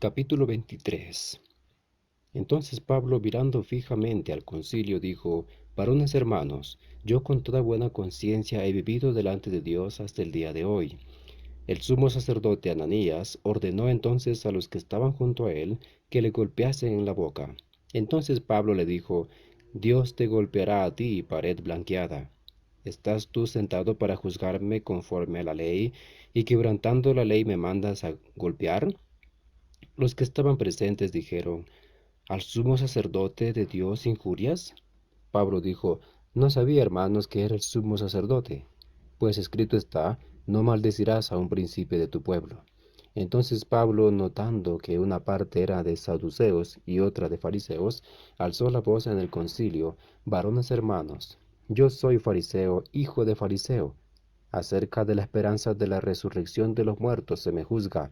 Capítulo 23. Entonces Pablo, mirando fijamente al concilio, dijo: Varones hermanos, yo con toda buena conciencia he vivido delante de Dios hasta el día de hoy. El sumo sacerdote Ananías ordenó entonces a los que estaban junto a él que le golpeasen en la boca. Entonces Pablo le dijo: Dios te golpeará a ti, pared blanqueada. ¿Estás tú sentado para juzgarme conforme a la ley, y quebrantando la ley me mandas a golpear? Los que estaban presentes dijeron: ¿Al sumo sacerdote de Dios injurias? Pablo dijo: No sabía, hermanos, que era el sumo sacerdote, pues escrito está: No maldecirás a un príncipe de tu pueblo. Entonces Pablo, notando que una parte era de saduceos y otra de fariseos, alzó la voz en el concilio: Varones hermanos, yo soy fariseo, hijo de fariseo. Acerca de la esperanza de la resurrección de los muertos se me juzga.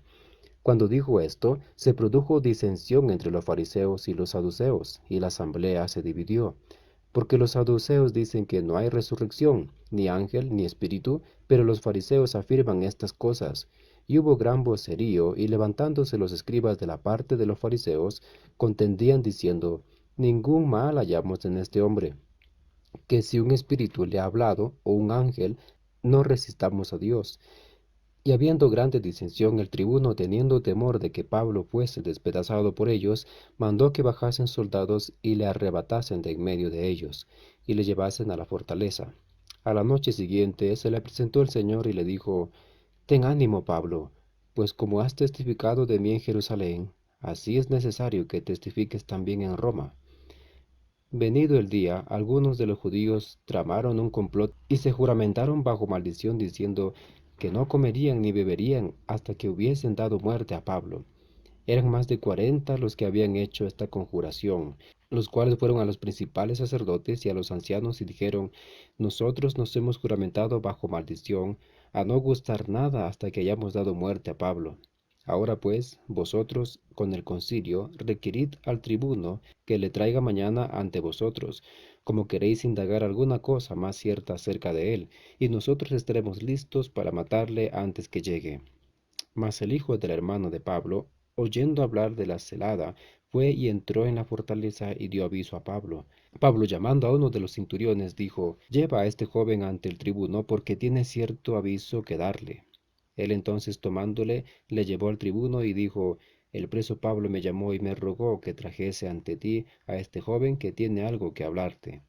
Cuando dijo esto, se produjo disensión entre los fariseos y los saduceos, y la asamblea se dividió, porque los saduceos dicen que no hay resurrección, ni ángel, ni espíritu, pero los fariseos afirman estas cosas. Y hubo gran vocerío, y levantándose los escribas de la parte de los fariseos, contendían diciendo: Ningún mal hallamos en este hombre, que si un espíritu le ha hablado, o un ángel, no resistamos a Dios. Y habiendo grande disensión, el tribuno, teniendo temor de que Pablo fuese despedazado por ellos, mandó que bajasen soldados y le arrebatasen de en medio de ellos, y le llevasen a la fortaleza. A la noche siguiente se le presentó el Señor y le dijo: Ten ánimo, Pablo, pues como has testificado de mí en Jerusalén, así es necesario que testifiques también en Roma. Venido el día, algunos de los judíos tramaron un complot y se juramentaron bajo maldición, diciendo que no comerían ni beberían hasta que hubiesen dado muerte a Pablo. Eran más de 40 los que habían hecho esta conjuración, los cuales fueron a los principales sacerdotes y a los ancianos y dijeron: Nosotros nos hemos juramentado bajo maldición a no gustar nada hasta que hayamos dado muerte a Pablo. Ahora pues, vosotros con el concilio requirid al tribuno que le traiga mañana ante vosotros, como queréis indagar alguna cosa más cierta acerca de él, y nosotros estaremos listos para matarle antes que llegue. Mas el hijo del hermano de Pablo, oyendo hablar de la celada, fue y entró en la fortaleza y dio aviso a Pablo. Pablo, llamando a uno de los centuriones, dijo: Lleva a este joven ante el tribuno, porque tiene cierto aviso que darle. Él entonces, tomándole, le llevó al tribuno y dijo: El preso Pablo me llamó y me rogó que trajese ante ti a este joven, que tiene algo que hablarte.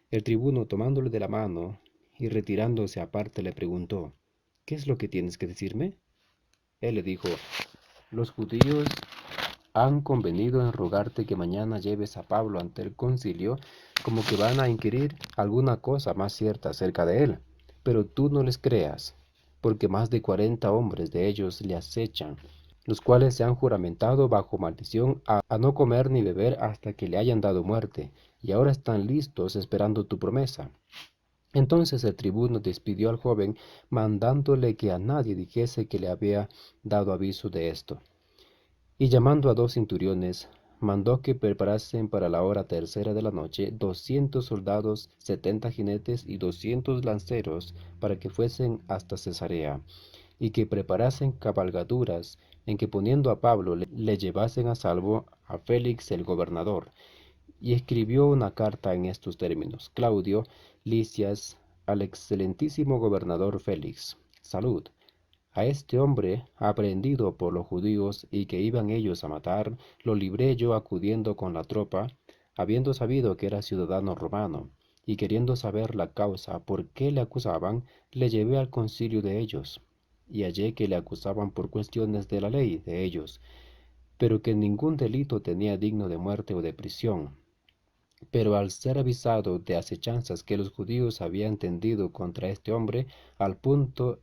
El tribuno, tomándole de la mano y retirándose aparte, le preguntó: ¿Qué es lo que tienes que decirme? Él le dijo: Los judíos han convenido en rogarte que mañana lleves a Pablo ante el concilio, como que van a inquirir alguna cosa más cierta acerca de él. Pero tú no les creas, porque más de 40 hombres de ellos le acechan, los cuales se han juramentado bajo maldición a no comer ni beber hasta que le hayan dado muerte, y ahora están listos esperando tu promesa. Entonces el tribuno despidió al joven, mandándole que a nadie dijese que le había dado aviso de esto. Y llamando a 2 centuriones, mandó que preparasen para la hora tercera de la noche 200 soldados, 70 jinetes y 200 lanceros, para que fuesen hasta Cesarea, y que preparasen cabalgaduras, en que poniendo a Pablo le llevasen a salvo a Félix el gobernador. Y escribió una carta en estos términos: Claudio Lisias, al excelentísimo gobernador Félix, salud. A este hombre, aprehendido por los judíos y que iban ellos a matar, lo libré yo acudiendo con la tropa, habiendo sabido que era ciudadano romano, y queriendo saber la causa por qué le acusaban, le llevé al concilio de ellos, y hallé que le acusaban por cuestiones de la ley de ellos, pero que ningún delito tenía digno de muerte o de prisión. Pero al ser avisado de acechanzas que los judíos habían tendido contra este hombre, al punto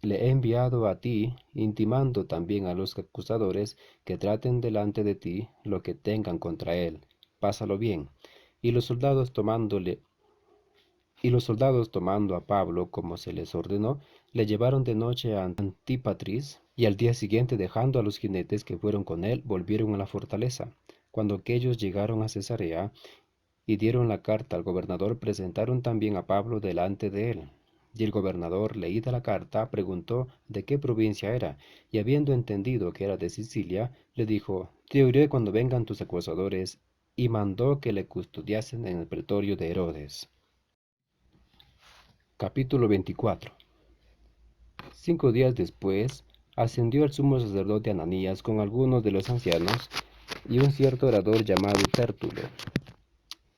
le he enviado a ti, intimando también a los acusadores que traten delante de ti lo que tengan contra él. Pásalo bien. Y los soldados tomándole y los soldados, tomando a Pablo como se les ordenó, le llevaron de noche a Antípatris, y al día siguiente, dejando a los jinetes que fueron con él, volvieron a la fortaleza. Cuando aquellos llegaron a Cesarea y dieron la carta al gobernador, presentaron también a Pablo delante de él. Y el gobernador, leída la carta, preguntó de qué provincia era, y habiendo entendido que era de Sicilia, le dijo, te oiré cuando vengan tus acusadores, y mandó que le custodiasen en el pretorio de Herodes. Capítulo 24. 5 días después, ascendió el sumo sacerdote Ananías con algunos de los ancianos y un cierto orador llamado Tértulo,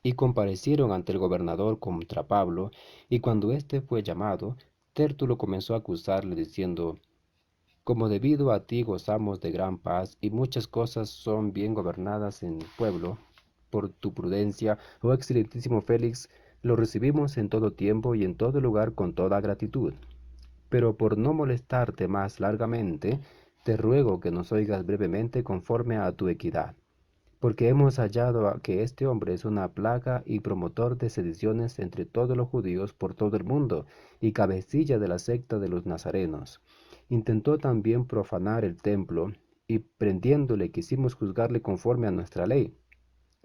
y comparecieron ante el gobernador contra Pablo, y cuando éste fue llamado, Tértulo comenzó a acusarle diciendo, como debido a ti gozamos de gran paz y muchas cosas son bien gobernadas en el pueblo, por tu prudencia, oh excelentísimo Félix, lo recibimos en todo tiempo y en todo lugar con toda gratitud. Pero por no molestarte más largamente, te ruego que nos oigas brevemente conforme a tu equidad, porque hemos hallado que este hombre es una plaga y promotor de sediciones entre todos los judíos por todo el mundo, y cabecilla de la secta de los nazarenos. Intentó también profanar el templo, y prendiéndole quisimos juzgarle conforme a nuestra ley.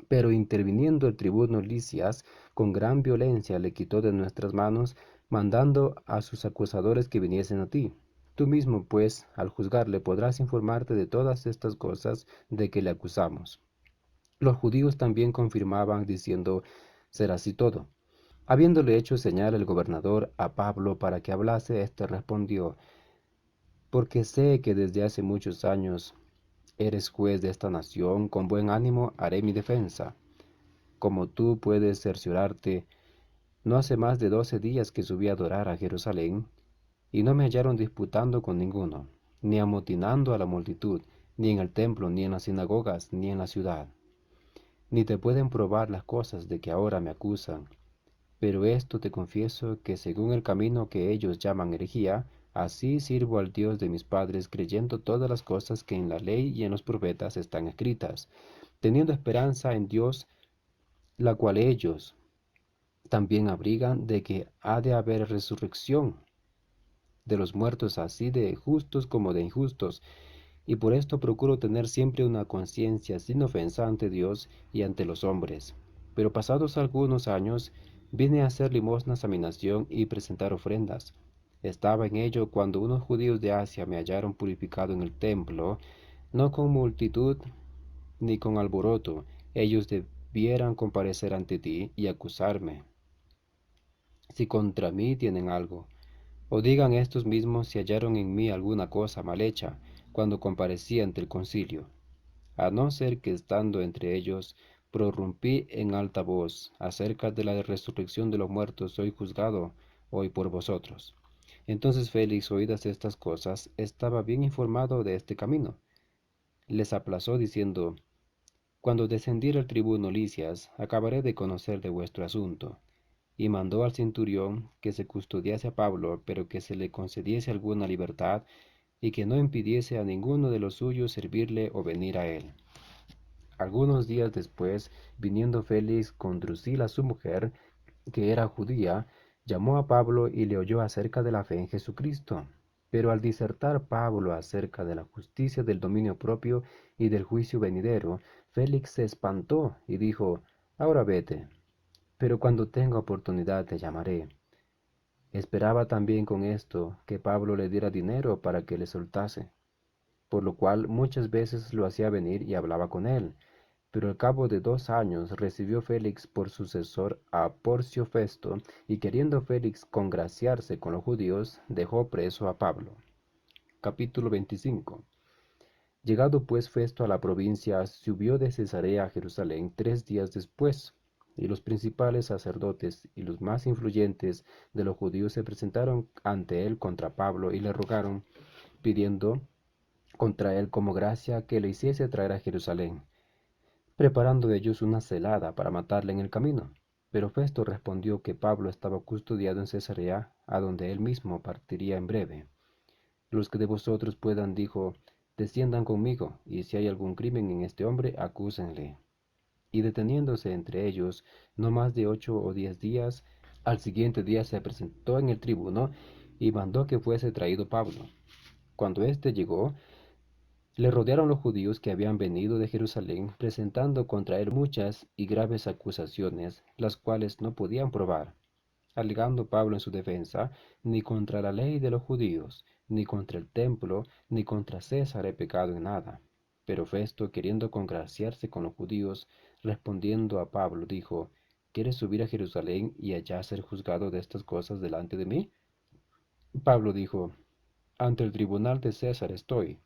Pero interviniendo el tribuno Licias, con gran violencia le quitó de nuestras manos, mandando a sus acusadores que viniesen a ti. Tú mismo, pues, al juzgarle podrás informarte de todas estas cosas de que le acusamos. Los judíos también confirmaban, diciendo, será así todo. Habiéndole hecho señal el gobernador a Pablo para que hablase, éste respondió, porque sé que desde hace muchos años eres juez de esta nación, con buen ánimo haré mi defensa. Como tú puedes cerciorarte, no hace más de 12 días que subí a adorar a Jerusalén, y no me hallaron disputando con ninguno, ni amotinando a la multitud, ni en el templo, ni en las sinagogas, ni en la ciudad. Ni te pueden probar las cosas de que ahora me acusan. Pero esto te confieso que según el camino que ellos llaman herejía, así sirvo al Dios de mis padres, creyendo todas las cosas que en la ley y en los profetas están escritas, teniendo esperanza en Dios, la cual ellos también abrigan de que ha de haber resurrección de los muertos, así de justos como de injustos, y por esto procuro tener siempre una conciencia sin ofensa ante Dios y ante los hombres. Pero pasados algunos años, vine a hacer limosnas a mi nación y presentar ofrendas. Estaba en ello cuando unos judíos de Asia me hallaron purificado en el templo, no con multitud ni con alboroto. Ellos debieran comparecer ante ti y acusarme, si contra mí tienen algo. O digan estos mismos si hallaron en mí alguna cosa mal hecha, cuando comparecí ante el concilio. A no ser que estando entre ellos, prorrumpí en alta voz acerca de la resurrección de los muertos, soy juzgado hoy por vosotros. Entonces Félix, oídas estas cosas, estaba bien informado de este camino. Les aplazó diciendo, cuando descendiera el tribuno Licias, acabaré de conocer de vuestro asunto. Y mandó al centurión que se custodiase a Pablo, pero que se le concediese alguna libertad, y que no impidiese a ninguno de los suyos servirle o venir a él. Algunos días después, viniendo Félix con Drusila su mujer, que era judía, llamó a Pablo y le oyó acerca de la fe en Jesucristo. Pero al disertar Pablo acerca de la justicia del dominio propio y del juicio venidero, Félix se espantó y dijo, ahora vete, pero cuando tenga oportunidad te llamaré. Esperaba también con esto que Pablo le diera dinero para que le soltase, por lo cual muchas veces lo hacía venir y hablaba con él. Pero al cabo de 2 años recibió Félix por sucesor a Porcio Festo, y queriendo Félix congraciarse con los judíos, dejó preso a Pablo. Capítulo 25. Llegado pues Festo a la provincia, subió de Cesarea a Jerusalén 3 días después, y los principales sacerdotes y los más influyentes de los judíos se presentaron ante él contra Pablo y le rogaron, pidiendo contra él como gracia que le hiciese traer a Jerusalén, preparando ellos una celada para matarle en el camino. Pero Festo respondió que Pablo estaba custodiado en Cesarea, a donde él mismo partiría en breve. Los que de vosotros puedan, dijo, desciendan conmigo, y si hay algún crimen en este hombre, acúsenle. Y deteniéndose entre ellos no más de 8 o 10 días, al siguiente día se presentó en el tribuno y mandó que fuese traído Pablo. Cuando éste llegó, le rodearon los judíos que habían venido de Jerusalén, presentando contra él muchas y graves acusaciones, las cuales no podían probar. Alegando Pablo en su defensa: ni contra la ley de los judíos, ni contra el templo, ni contra César he pecado en nada. Pero Festo, queriendo congraciarse con los judíos, respondiendo a Pablo, dijo: ¿Quieres subir a Jerusalén y allá ser juzgado de estas cosas delante de mí? Pablo dijo: Ante el tribunal de César estoy,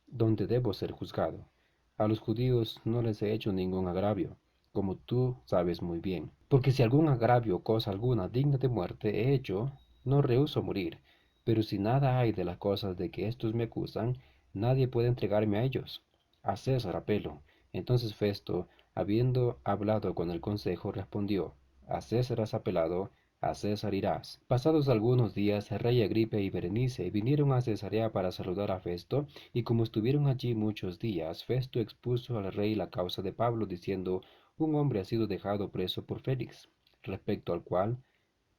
donde debo ser juzgado. A los judíos no les he hecho ningún agravio, como tú sabes muy bien. Porque si algún agravio o cosa alguna digna de muerte he hecho, no rehúso morir. Pero si nada hay de las cosas de que éstos me acusan, nadie puede entregarme a ellos. A César apelo. Entonces Festo, habiendo hablado con el consejo, respondió: A César has apelado, a César irás. Pasados algunos días, el rey Agripa y Berenice vinieron a Cesarea para saludar a Festo, y como estuvieron allí muchos días, Festo expuso al rey la causa de Pablo, diciendo: Un hombre ha sido dejado preso por Félix, respecto al cual,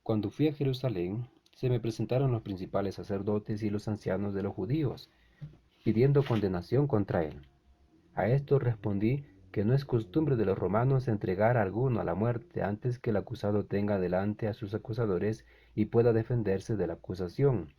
cuando fui a Jerusalén, se me presentaron los principales sacerdotes y los ancianos de los judíos, pidiendo condenación contra él. A esto respondí que no es costumbre de los romanos entregar a alguno a la muerte antes que el acusado tenga delante a sus acusadores y pueda defenderse de la acusación.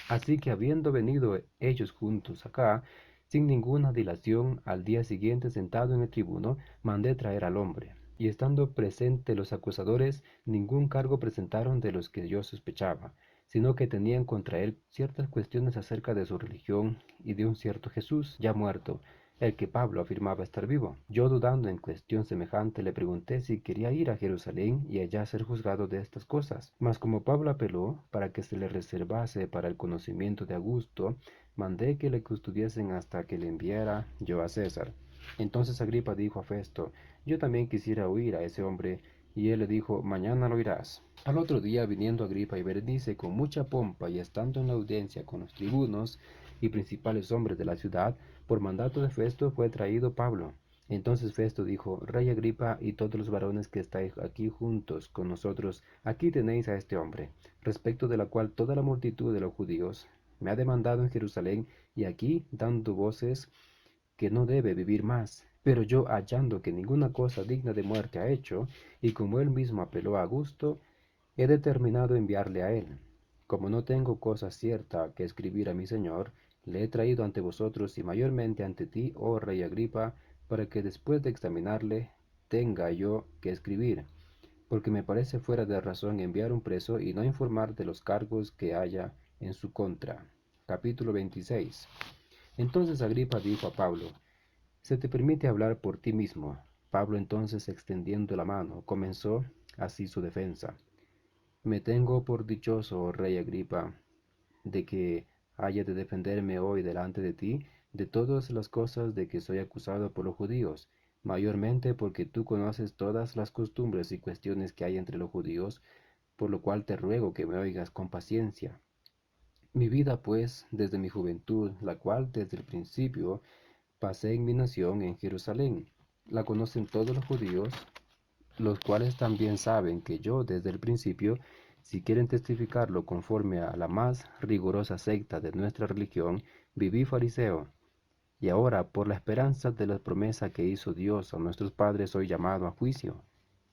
Así que habiendo venido ellos juntos acá, sin ninguna dilación, al día siguiente sentado en el tribuno, mandé traer al hombre. Y estando presentes los acusadores, ningún cargo presentaron de los que yo sospechaba, sino que tenían contra él ciertas cuestiones acerca de su religión y de un cierto Jesús ya muerto, el que Pablo afirmaba estar vivo. Yo, dudando en cuestión semejante, le pregunté si quería ir a Jerusalén y allá ser juzgado de estas cosas. Mas como Pablo apeló para que se le reservase para el conocimiento de Augusto, mandé que le custodiesen hasta que le enviara yo a César. Entonces Agripa dijo a Festo: Yo también quisiera oír a ese hombre. Y él le dijo: Mañana lo oirás. Al otro día, viniendo Agripa y Berenice con mucha pompa y estando en la audiencia con los tribunos y principales hombres de la ciudad, por mandato de Festo fue traído Pablo. Entonces Festo dijo: Rey Agripa y todos los varones que estáis aquí juntos con nosotros, aquí tenéis a este hombre, respecto de la cual toda la multitud de los judíos me ha demandado en Jerusalén, y aquí dando voces que no debe vivir más. Pero yo, hallando que ninguna cosa digna de muerte ha hecho, y como él mismo apeló a Augusto, he determinado enviarle a él. Como no tengo cosa cierta que escribir a mi señor, le he traído ante vosotros y mayormente ante ti, oh rey Agripa, para que después de examinarle tenga yo que escribir, porque me parece fuera de razón enviar un preso y no informar de los cargos que haya en su contra. Capítulo 26. Entonces Agripa dijo a Pablo: Se te permite hablar por ti mismo. Pablo entonces, extendiendo la mano, comenzó así su defensa: Me tengo por dichoso, oh rey Agripa, de que haya de defenderme hoy delante de ti de todas las cosas de que soy acusado por los judíos, mayormente porque tú conoces todas las costumbres y cuestiones que hay entre los judíos, por lo cual te ruego que me oigas con paciencia. Mi vida, pues, desde mi juventud, la cual desde el principio pasé en mi nación en Jerusalén, la conocen todos los judíos, los cuales también saben que yo desde el principio, si quieren testificarlo conforme a la más rigurosa secta de nuestra religión, viví fariseo, y ahora por la esperanza de la promesa que hizo Dios a nuestros padres soy llamado a juicio,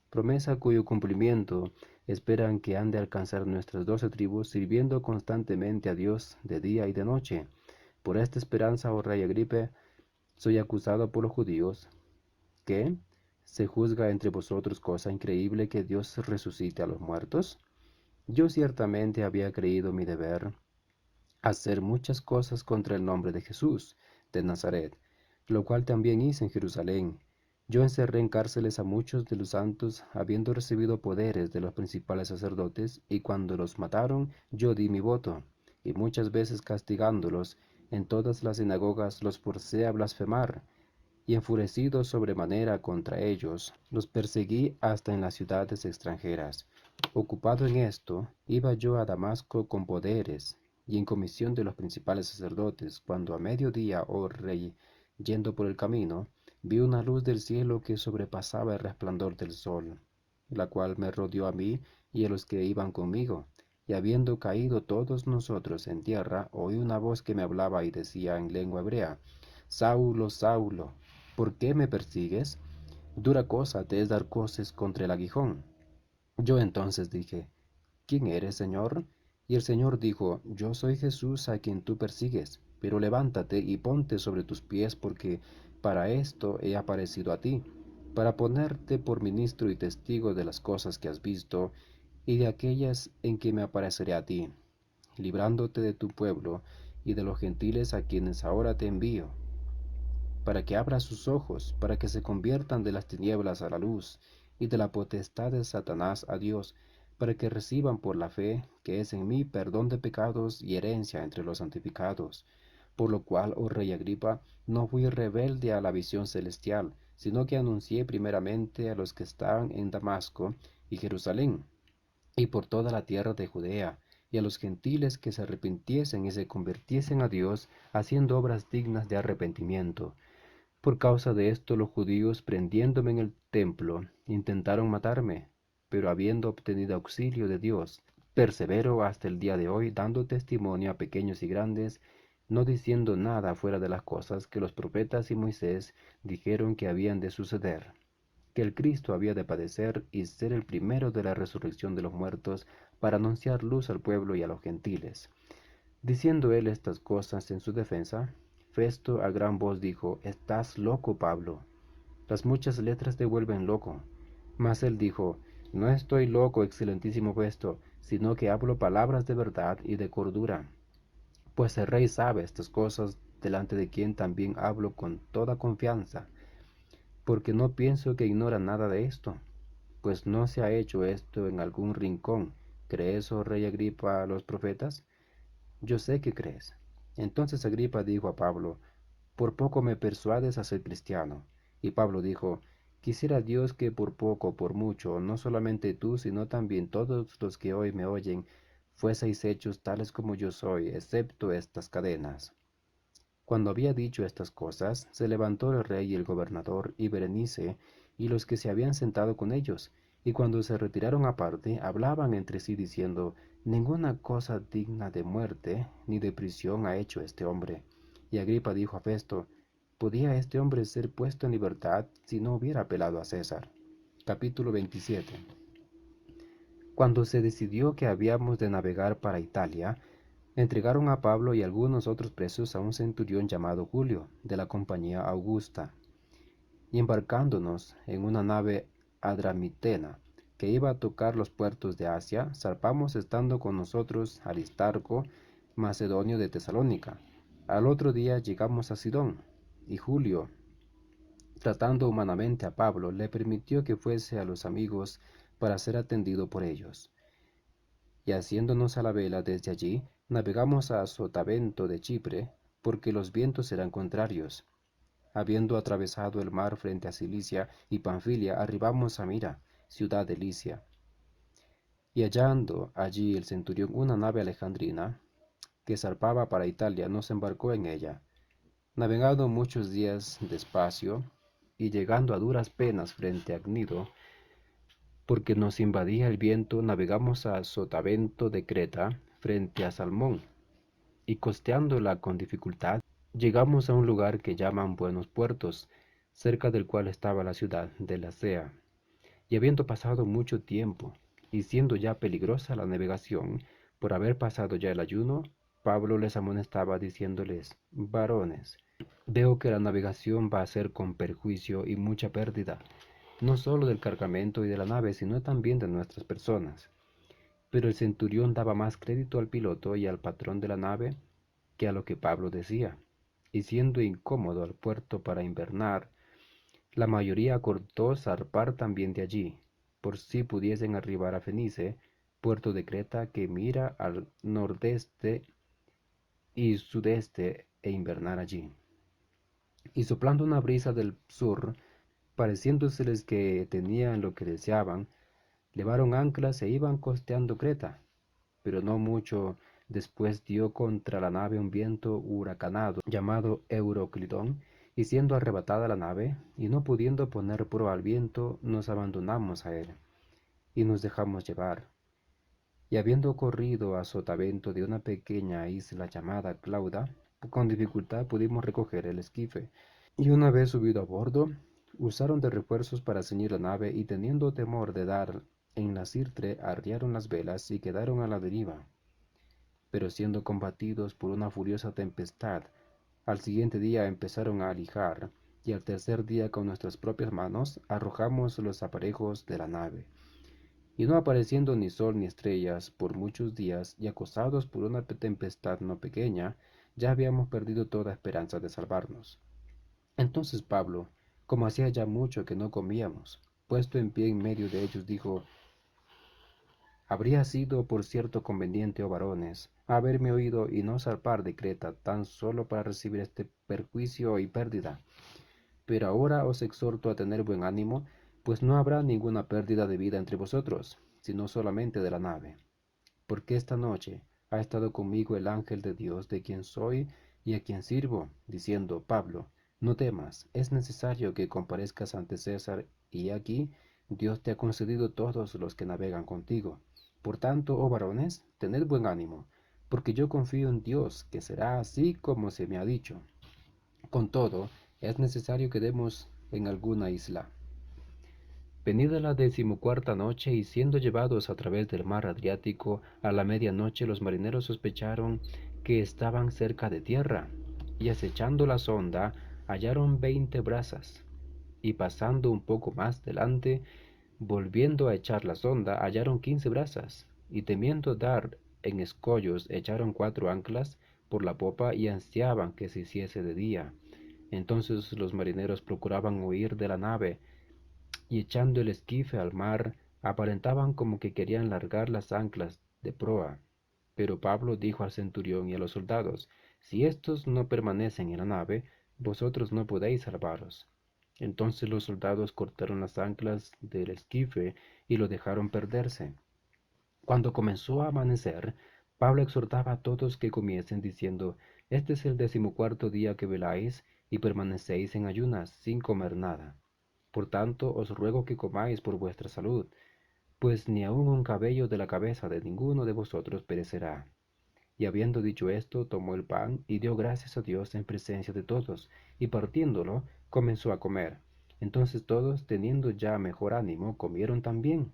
promesa cuyo cumplimiento esperan que han de alcanzar nuestras 12 tribus, sirviendo constantemente a Dios de día y de noche. Por esta esperanza, oh rey Agripe, soy acusado por los judíos, ¿qué? ¿Se juzga entre vosotros cosa increíble que Dios resucite a los muertos? Yo ciertamente había creído mi deber hacer muchas cosas contra el nombre de Jesús de Nazaret, lo cual también hice en Jerusalén. Yo encerré en cárceles a muchos de los santos, habiendo recibido poderes de los principales sacerdotes, y cuando los mataron, yo di mi voto, y muchas veces castigándolos en todas las sinagogas los forcé a blasfemar, y enfurecido sobremanera contra ellos, los perseguí hasta en las ciudades extranjeras. Ocupado en esto, iba yo a Damasco con poderes y en comisión de los principales sacerdotes, cuando a mediodía, oh rey, yendo por el camino, vi una luz del cielo que sobrepasaba el resplandor del sol, la cual me rodeó a mí y a los que iban conmigo. Y habiendo caído todos nosotros en tierra, oí una voz que me hablaba y decía en lengua hebrea: Saulo, Saulo, ¿por qué me persigues? Dura cosa te es dar coces contra el aguijón. Yo entonces dije: ¿quién eres, Señor? Y el Señor dijo, yo soy Jesús a quien tú persigues, pero levántate y ponte sobre tus pies, porque para esto he aparecido a ti, para ponerte por ministro y testigo de las cosas que has visto y de aquellas en que me apareceré a ti, librándote de tu pueblo y de los gentiles a quienes ahora te envío, para que abras sus ojos, para que se conviertan de las tinieblas a la luz, y de la potestad de Satanás a Dios, para que reciban por la fe que es en mí perdón de pecados y herencia entre los santificados. Por lo cual, oh rey Agripa, no fui rebelde a la visión celestial, sino que anuncié primeramente a los que estaban en Damasco y Jerusalén, y por toda la tierra de Judea, y a los gentiles que se arrepintiesen y se convirtiesen a Dios, haciendo obras dignas de arrepentimiento. Por causa de esto los judíos, prendiéndome en el templo, intentaron matarme, pero habiendo obtenido auxilio de Dios, persevero hasta el día de hoy, dando testimonio a pequeños y grandes, no diciendo nada fuera de las cosas que los profetas y Moisés dijeron que habían de suceder, que el Cristo había de padecer y ser el primero de la resurrección de los muertos, para anunciar luz al pueblo y a los gentiles. Diciendo él estas cosas en su defensa, Festo a gran voz dijo, estás loco, Pablo, las muchas letras te vuelven loco. Mas él dijo, no estoy loco, excelentísimo Festo, sino que hablo palabras de verdad y de cordura. Pues el rey sabe estas cosas, delante de quien también hablo con toda confianza, porque no pienso que ignora nada de esto, pues no se ha hecho esto en algún rincón. ¿Crees, oh rey Agripa, a los profetas? Yo sé que crees. Entonces Agripa dijo a Pablo, por poco me persuades a ser cristiano. Y Pablo dijo, quisiera Dios que por poco o por mucho, no solamente tú, sino también todos los que hoy me oyen, fueseis hechos tales como yo soy, excepto estas cadenas. Cuando había dicho estas cosas, se levantó el rey y el gobernador y Berenice y los que se habían sentado con ellos, y cuando se retiraron aparte, hablaban entre sí diciendo, ninguna cosa digna de muerte ni de prisión ha hecho este hombre. Y Agripa dijo a Festo, ¿podía este hombre ser puesto en libertad si no hubiera apelado a César? Capítulo 27. Cuando se decidió que habíamos de navegar para Italia, entregaron a Pablo y algunos otros presos a un centurión llamado Julio, de la compañía Augusta, y embarcándonos en una nave adramitena que iba a tocar los puertos de Asia, zarpamos estando con nosotros Aristarco, macedonio de Tesalónica. Al otro día llegamos a Sidón, y Julio, tratando humanamente a Pablo, le permitió que fuese a los amigos para ser atendido por ellos. Y haciéndonos a la vela desde allí, navegamos a Sotavento de Chipre, porque los vientos eran contrarios. Habiendo atravesado el mar frente a Cilicia y Panfilia, arribamos a Mira, ciudad de Licia. Y hallando allí el centurión una nave alejandrina, que zarpaba para Italia, nos embarcó en ella. Navegando muchos días despacio, y llegando a duras penas frente a Gnido, porque nos invadía el viento, navegamos a Sotavento de Creta, frente a Salmón, y costeándola con dificultad, llegamos a un lugar que llaman Buenos Puertos, cerca del cual estaba la ciudad de Lasea. Y habiendo pasado mucho tiempo, y siendo ya peligrosa la navegación, por haber pasado ya el ayuno, Pablo les amonestaba diciéndoles, varones, veo que la navegación va a ser con perjuicio y mucha pérdida, no solo del cargamento y de la nave, sino también de nuestras personas. Pero el centurión daba más crédito al piloto y al patrón de la nave que a lo que Pablo decía, y siendo incómodo al puerto para invernar, la mayoría acordó zarpar también de allí, por si pudiesen arribar a Fenice, puerto de Creta que mira al nordeste y sudeste, e invernar allí. Y soplando una brisa del sur, pareciéndoseles que tenían lo que deseaban, levaron anclas e iban costeando Creta, pero no mucho después dio contra la nave un viento huracanado llamado Euroclidón, y siendo arrebatada la nave, y no pudiendo poner proa al viento, nos abandonamos a él, y nos dejamos llevar. Y habiendo corrido a sotavento de una pequeña isla llamada Clauda, con dificultad pudimos recoger el esquife. Y una vez subido a bordo, usaron de refuerzos para ceñir la nave, y teniendo temor de dar en la Sirte arriaron las velas y quedaron a la deriva, pero siendo combatidos por una furiosa tempestad, al siguiente día empezaron a alijar, y al tercer día con nuestras propias manos arrojamos los aparejos de la nave. Y no apareciendo ni sol ni estrellas por muchos días, y acosados por una tempestad no pequeña, ya habíamos perdido toda esperanza de salvarnos. Entonces Pablo, como hacía ya mucho que no comíamos, puesto en pie en medio de ellos, dijo: Habría sido por cierto conveniente, oh varones, haberme oído y no zarpar de Creta tan solo para recibir este perjuicio y pérdida. Pero ahora os exhorto a tener buen ánimo, pues no habrá ninguna pérdida de vida entre vosotros, sino solamente de la nave. Porque esta noche ha estado conmigo el ángel de Dios, de quien soy y a quien sirvo, diciendo: Pablo, no temas, es necesario que comparezcas ante César, y aquí Dios te ha concedido todos los que navegan contigo. Por tanto, oh varones, tened buen ánimo, porque yo confío en Dios, que será así como se me ha dicho. Con todo, es necesario que demos en alguna isla. Venida la decimocuarta noche, y siendo llevados a través del mar Adriático, a la medianoche los marineros sospecharon que estaban cerca de tierra, y acechando la sonda hallaron 20 brazas, y pasando un poco más delante, volviendo a echar la sonda, hallaron 15 brazas, y temiendo dar en escollos, echaron 4 anclas por la popa, y ansiaban que se hiciese de día. Entonces los marineros procuraban huir de la nave, y echando el esquife al mar, aparentaban como que querían largar las anclas de proa. Pero Pablo dijo al centurión y a los soldados: Si éstos no permanecen en la nave, vosotros no podéis salvaros. Entonces los soldados cortaron las anclas del esquife y lo dejaron perderse. Cuando comenzó a amanecer, Pablo exhortaba a todos que comiesen, diciendo: Este es el decimocuarto día que veláis y permanecéis en ayunas, sin comer nada. Por tanto, os ruego que comáis por vuestra salud, pues ni aun un cabello de la cabeza de ninguno de vosotros perecerá. Y habiendo dicho esto, tomó el pan y dio gracias a Dios en presencia de todos, y partiéndolo, comenzó a comer. Entonces todos, teniendo ya mejor ánimo, comieron también.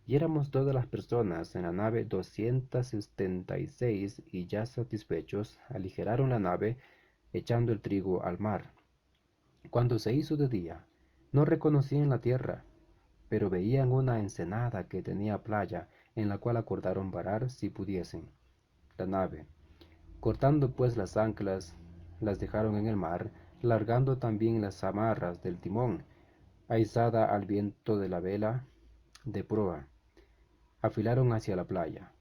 Y éramos todas las personas en la nave 276, y ya satisfechos, aligeraron la nave, echando el trigo al mar. Cuando se hizo de día, no reconocían la tierra, pero veían una ensenada que tenía playa, en la cual acordaron varar si pudiesen la nave. Cortando pues las anclas, las dejaron en el mar, largando también las amarras del timón, aizada al viento de la vela de proa. Afilaron hacia la playa,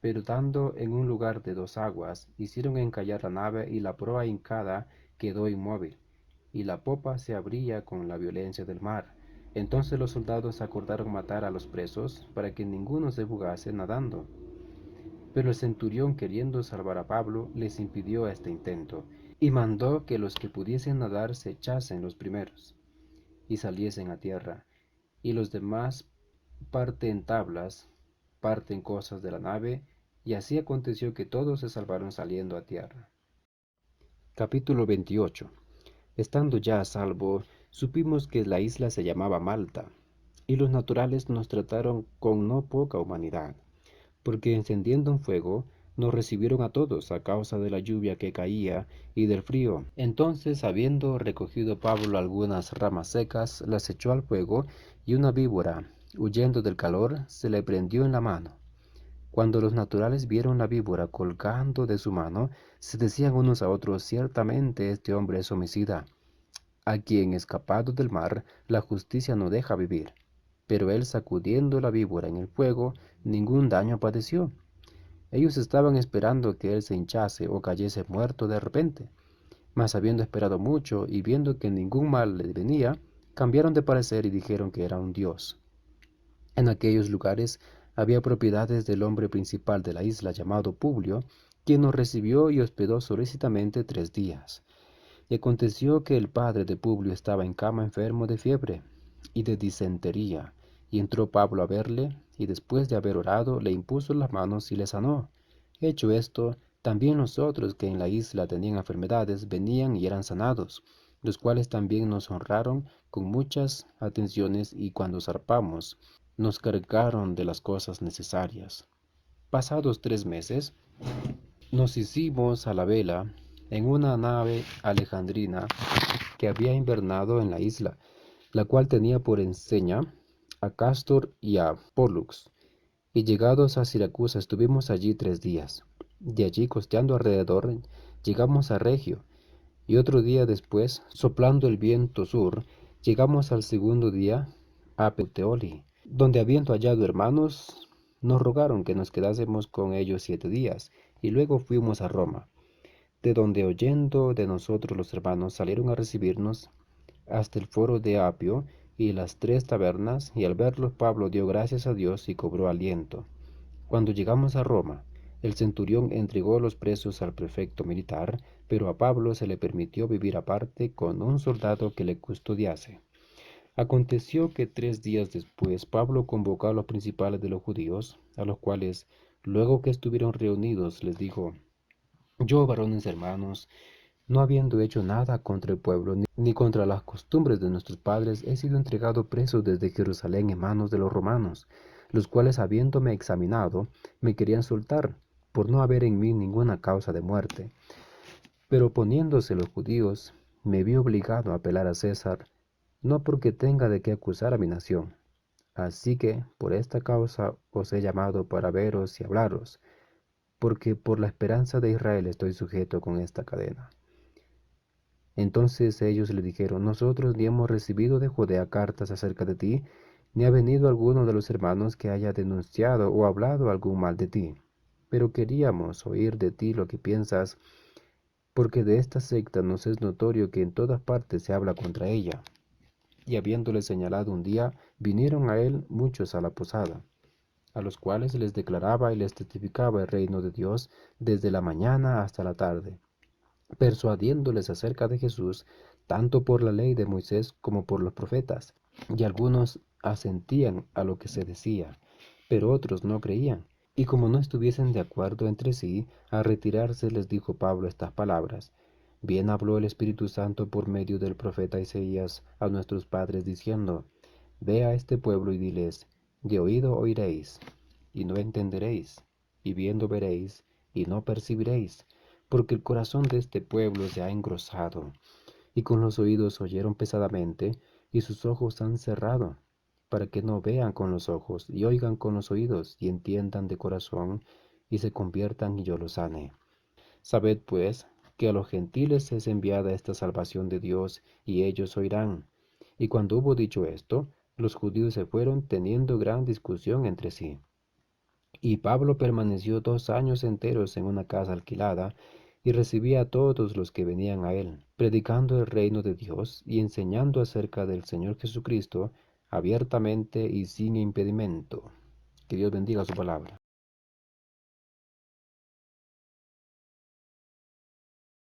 pero dando en un lugar de 2 aguas, hicieron encallar la nave, y la proa hincada quedó inmóvil, y la popa se abría con la violencia del mar. Entonces los soldados acordaron matar a los presos, para que ninguno se fugase nadando. Pero el centurión, queriendo salvar a Pablo, les impidió este intento, y mandó que los que pudiesen nadar se echasen los primeros, y saliesen a tierra, y los demás parte en tablas, parte en cosas de la nave, y así aconteció que todos se salvaron saliendo a tierra. Capítulo 28. Estando ya a salvo, supimos que la isla se llamaba Malta, y los naturales nos trataron con no poca humanidad, porque encendiendo un fuego, nos recibieron a todos a causa de la lluvia que caía y del frío. Entonces, habiendo recogido Pablo algunas ramas secas, las echó al fuego, y una víbora, huyendo del calor, se le prendió en la mano. Cuando los naturales vieron la víbora colgando de su mano, se decían unos a otros: Ciertamente este hombre es homicida, a quien, escapado del mar, la justicia no deja vivir. Pero él, sacudiendo la víbora en el fuego, ningún daño padeció. Ellos estaban esperando que él se hinchase o cayese muerto de repente. Mas habiendo esperado mucho y viendo que ningún mal le venía, cambiaron de parecer y dijeron que era un dios. En aquellos lugares había propiedades del hombre principal de la isla, llamado Publio, quien nos recibió y hospedó solícitamente 3 días. Y aconteció que el padre de Publio estaba en cama, enfermo de fiebre y de disentería, y entró Pablo a verle, y después de haber orado, le impuso las manos y le sanó. Hecho esto, también los otros que en la isla tenían enfermedades venían y eran sanados, los cuales también nos honraron con muchas atenciones, y cuando zarpamos, nos cargaron de las cosas necesarias. Pasados 3 meses, nos hicimos a la vela en una nave alejandrina que había invernado en la isla, la cual tenía por enseña a Cástor y a Pólux. Y llegados a Siracusa estuvimos allí 3 días. De allí costeando alrededor, llegamos a Regio, y otro día después, soplando el viento sur, llegamos al segundo día a Puteoli, donde habiendo hallado hermanos, nos rogaron que nos quedásemos con ellos 7 días, y luego fuimos a Roma, de donde oyendo de nosotros los hermanos salieron a recibirnos hasta el foro de Apio y las 3 tabernas, y al verlos Pablo dio gracias a Dios y cobró aliento. Cuando llegamos a Roma, el centurión entregó los presos al prefecto militar, pero a Pablo se le permitió vivir aparte con un soldado que le custodiase. Aconteció que 3 días después Pablo convocó a los principales de los judíos, a los cuales, luego que estuvieron reunidos, les dijo: Yo, varones hermanos, no habiendo hecho nada contra el pueblo, ni contra las costumbres de nuestros padres, he sido entregado preso desde Jerusalén en manos de los romanos, los cuales, habiéndome examinado, me querían soltar, por no haber en mí ninguna causa de muerte. Pero poniéndose los judíos, me vi obligado a apelar a César, no porque tenga de qué acusar a mi nación. Así que por esta causa os he llamado para veros y hablaros, porque por la esperanza de Israel estoy sujeto con esta cadena. Entonces ellos le dijeron: Nosotros ni hemos recibido de Judea cartas acerca de ti, ni ha venido alguno de los hermanos que haya denunciado o hablado algún mal de ti. Pero queríamos oír de ti lo que piensas, porque de esta secta nos es notorio que en todas partes se habla contra ella. Y habiéndole señalado un día, vinieron a él muchos a la posada, a los cuales les declaraba y les testificaba el reino de Dios desde la mañana hasta la tarde, persuadiéndoles acerca de Jesús, tanto por la ley de Moisés como por los profetas. Y algunos asentían a lo que se decía, pero otros no creían. Y como no estuviesen de acuerdo entre sí, a retirarse les dijo Pablo estas palabras: Bien habló el Espíritu Santo por medio del profeta Isaías a nuestros padres, diciendo: Ve a este pueblo y diles: de oído oiréis, y no entenderéis, y viendo veréis, y no percibiréis, porque el corazón de este pueblo se ha engrosado, y con los oídos oyeron pesadamente, y sus ojos han cerrado, para que no vean con los ojos, y oigan con los oídos, y entiendan de corazón, y se conviertan, y yo los sane. Sabed pues que a los gentiles es enviada esta salvación de Dios, y ellos oirán. Y cuando hubo dicho esto, los judíos se fueron, teniendo gran discusión entre sí. Y Pablo permaneció 2 años enteros en una casa alquilada, y recibía a todos los que venían a él, predicando el reino de Dios y enseñando acerca del Señor Jesucristo abiertamente y sin impedimento. Que Dios bendiga su palabra.